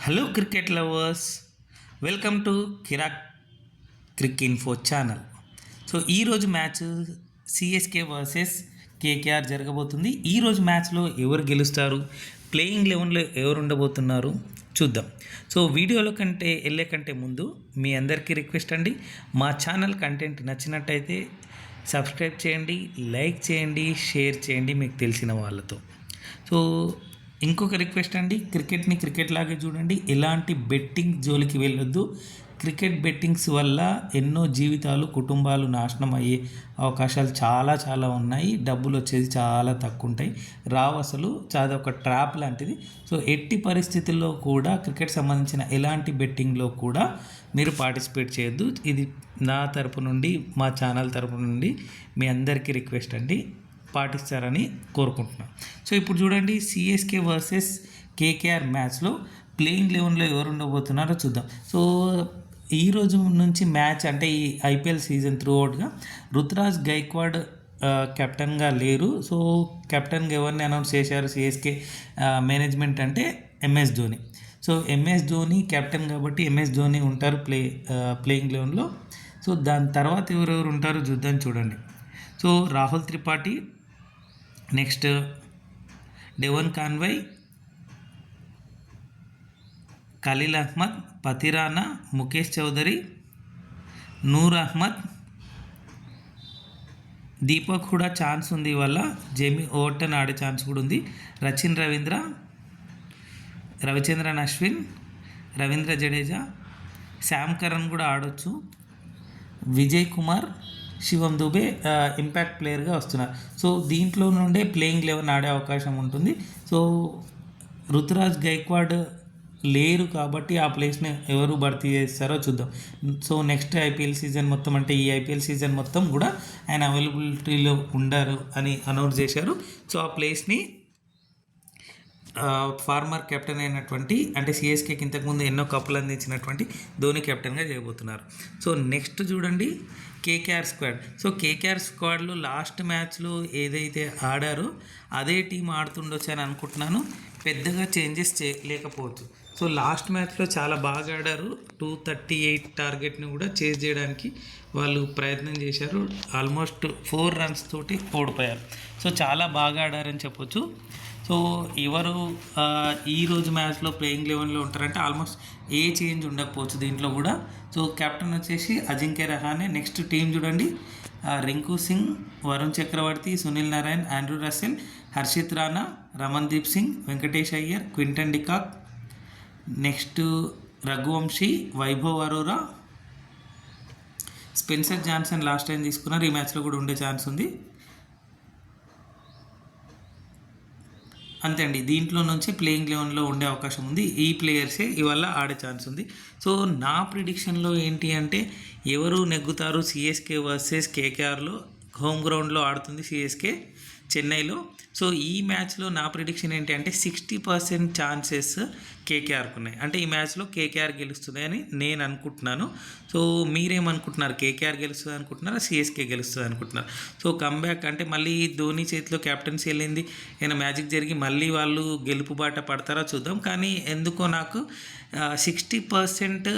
Hello cricket lovers, welcome to Kiraak cric info channel. So ఈరోజు match CSK versus KKR జరగబోతుంది. ఈరోజు మ్యాచ్లో ఎవరు గెలుస్తారు, ప్లేయింగ్ 11లో ఎవరు ఉండబోతున్నారు చూద్దాం. సో వీడియోలో వెళ్ళే కంటే ముందు మీ అందరికీ రిక్వెస్ట్ అండి, మా ఛానల్ కంటెంట్ నచ్చినట్టయితే సబ్స్క్రైబ్ చేయండి, లైక్ చేయండి, షేర్ చేయండి మీకు తెలిసిన వాళ్ళతో. సో ఇంకొక రిక్వెస్ట్ అండి, క్రికెట్ని క్రికెట్ లాగే చూడండి, ఎలాంటి బెట్టింగ్ జోలికి వెళ్ళొద్దు. క్రికెట్ బెట్టింగ్స్ వల్ల ఎన్నో జీవితాలు, కుటుంబాలు నాశనం అయ్యే అవకాశాలు చాలా ఉన్నాయి. డబ్బులు వచ్చేది చాలా తక్కువ ఉంటాయి, రావు అసలు. చాలా ఒక ట్రాప్ లాంటిది. సో ఎట్టి పరిస్థితుల్లో కూడా క్రికెట్ సంబంధించిన ఎలాంటి బెట్టింగ్లో కూడా మీరు పార్టిసిపేట్ చేయొద్దు. ఇది నా తరపు నుండి, మా ఛానల్ తరపు నుండి మీ అందరికీ రిక్వెస్ట్ అండి, పాటిస్తారని కోరుకుంటున్నాను. సో ఇప్పుడు చూడండి, సిఎస్కే వర్సెస్ కేకేఆర్ మ్యాచ్లో ప్లేయింగ్ 11లో ఎవరు ఉండబోతున్నారో చూద్దాం. సో ఈ రోజు నుంచి మ్యాచ్ అంటే ఈ ఐపీఎల్ సీజన్ త్రూ అవుట్గా రుతురాజ్ గైక్వాడ్ కెప్టెన్గా లేరు. సో కెప్టెన్గా ఎవరిని అనౌన్స్ చేశారు సిఎస్కే మేనేజ్మెంట్ అంటే MS Dhoni. So MS Dhoni captain కాబట్టి ఎంఎస్ ధోని ఉంటారు ప్లేయింగ్ 11లో. సో దాని తర్వాత ఎవరెవరు ఉంటారో చూడండి. So Rahul Tripathi, next Devon Conway, Khaleel Ahmed, Pathirana, Mukesh Choudhary, Noor Ahmad, Deepak కూడా ఛాన్స్ ఉంది ఇవాళ. జేమీ ఓవర్టన్ ఆడే ఛాన్స్ కూడా ఉంది. రచిన్ రవీంద్ర, రవిచంద్రన్ అశ్విన్, రవీంద్ర జడేజా, శామ్ కరణ్ కూడా ఆడొచ్చు, విజయ్ కుమార్, శివం దుబే ఇంపాక్ట్ ప్లేయర్గా వస్తున్నారు. సో దీంట్లో నుండే ప్లేయింగ్ 11 ఆడే అవకాశం ఉంటుంది. సో రుతురాజ్ గైక్వాడ్ లేరు కాబట్టి ఆ ప్లేస్ని ఎవరు భర్తీ చేస్తారో చూద్దాం. సో నెక్స్ట్ ఐపీఎల్ సీజన్ మొత్తం, అంటే ఈ ఐపీఎల్ సీజన్ మొత్తం కూడా ఆయన అవైలబిలిటీలో ఉండరు అని అనౌన్స్ చేశారు. సో ఆ ప్లేస్ని ఫార్మర్ కెప్టెన్ అయినటువంటి, అంటే సిఎస్కేకి ఇంతకుముందు ఎన్నో కప్పులు అందించినటువంటి ధోని కెప్టెన్గా చేయబోతున్నారు. సో నెక్స్ట్ చూడండి, కేకేఆర్ స్క్వాడ్. సో కేకేఆర్ స్క్వాడ్లో లాస్ట్ మ్యాచ్లో ఏదైతే ఆడారో అదే టీం ఆడుతుండొచ్చు అని అనుకుంటున్నాను. పెద్దగా చేంజెస్ లేకపోవచ్చు. సో లాస్ట్ మ్యాచ్లో చాలా బాగా ఆడారు. 238 టార్గెట్ని కూడా చేజ్ చేయడానికి వాళ్ళు ప్రయత్నం చేశారు. ఆల్మోస్ట్ 4 రన్స్ తోటి ఓడిపోయారు. సో చాలా బాగా ఆడారని చెప్పొచ్చు. సో ఎవరు ఈరోజు మ్యాచ్లో ప్లేయింగ్ 11లో ఉంటారంటే ఆల్మోస్ట్ ఏ చేంజ్ ఉండకపోవచ్చు దీంట్లో కూడా. సో కెప్టెన్ వచ్చేసి అజింక్య రహానే. నెక్స్ట్ టీం చూడండి, Rinku Singh, Varun Chakravarthy, Sunil Narine, Andre Russell, Harshit Rana, Ramandeep Singh, Venkatesh Iyer, Quinton de Kock, next Raghuvanshi, Vaibhav Arora, Spencer Johnson last time తీసుకున్నారు, ఈ మ్యాచ్లో కూడా ఉండే ఛాన్స్ ఉంది. అంతే అండి, దీంట్లో నుంచి ప్లేయింగ్ 11లో ఉండే అవకాశం ఉంది. ఈ ప్లేయర్సే ఇవాళ ఆడే ఛాన్స్ ఉంది. సో నా ప్రిడిక్షన్లో ఏంటి అంటే, ఎవరు నెగ్గుతారు సిఎస్కే వర్సెస్ కేకేఆర్లో. హోమ్ గ్రౌండ్లో ఆడుతుంది సిఎస్కే, చెన్నైలో. సో ఈ మ్యాచ్లో నా ప్రిడిక్షన్ ఏంటి అంటే 60% ఛాన్సెస్ కేకేఆర్కు ఉన్నాయి. అంటే ఈ మ్యాచ్లో కేకేఆర్ గెలుస్తుంది అని నేను అనుకుంటున్నాను. సో మీరేమనుకుంటున్నారు? కేకేఆర్ గెలుస్తుంది అనుకుంటున్నారా, సిఎస్కే గెలుస్తుంది అనుకుంటున్నారు? సో కమ్బ్యాక్ అంటే మళ్ళీ ధోని చేతిలో క్యాప్టెన్సీ వెళ్ళింది, ఏమైనా మ్యాజిక్ జరిగి మళ్ళీ వాళ్ళు గెలుపు బాట పడతారా చూద్దాం. కానీ ఎందుకో నాకు 60%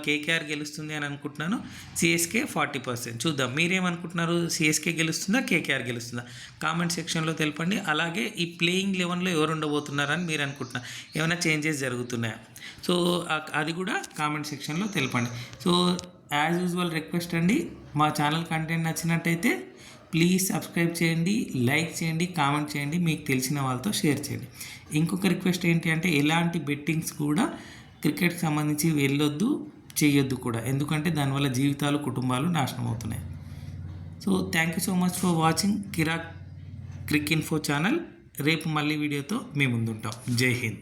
కేకేఆర్ గెలుస్తుంది అని అనుకుంటున్నాను, సిఎస్కే 40%. చూద్దాం మీరేమనుకుంటున్నారు, సిఎస్కే గెలుస్తుందా, కేకేఆర్ గెలుస్తుందా? కామెంట్ సెక్షన్లో తెలపండి. అలాగే ఈ ప్లేయింగ్ 11లో ఎవరు ఉండబోతున్నారని మీరు అనుకుంటున్నారు, ఏమైనా చేంజెస్ జరుగుతున్నాయా? సో అది కూడా కామెంట్ సెక్షన్లో తెలపండి. సో యాజ్ యూజువల్ రిక్వెస్ట్ అండి, మా ఛానల్ కంటెంట్ నచ్చినట్టయితే ప్లీజ్ సబ్స్క్రైబ్ చేయండి, లైక్ చేయండి, కామెంట్ చేయండి, మీకు తెలిసిన వాళ్ళతో షేర్ చేయండి. ఇంకొక రిక్వెస్ట్ ఏంటి అంటే, ఎలాంటి బెట్టింగ్స్ కూడా క్రికెట్కి సంబంధించి వెళ్ళొద్దు, చేయొద్దు కూడా. ఎందుకంటే దానివల్ల జీవితాలు, కుటుంబాలు నాశనం అవుతున్నాయి. So thank you so much for watching Kiraak cric info channel. రేపు మళ్ళీ వీడియోతో మీ ముందుంటాం. జై హింద్.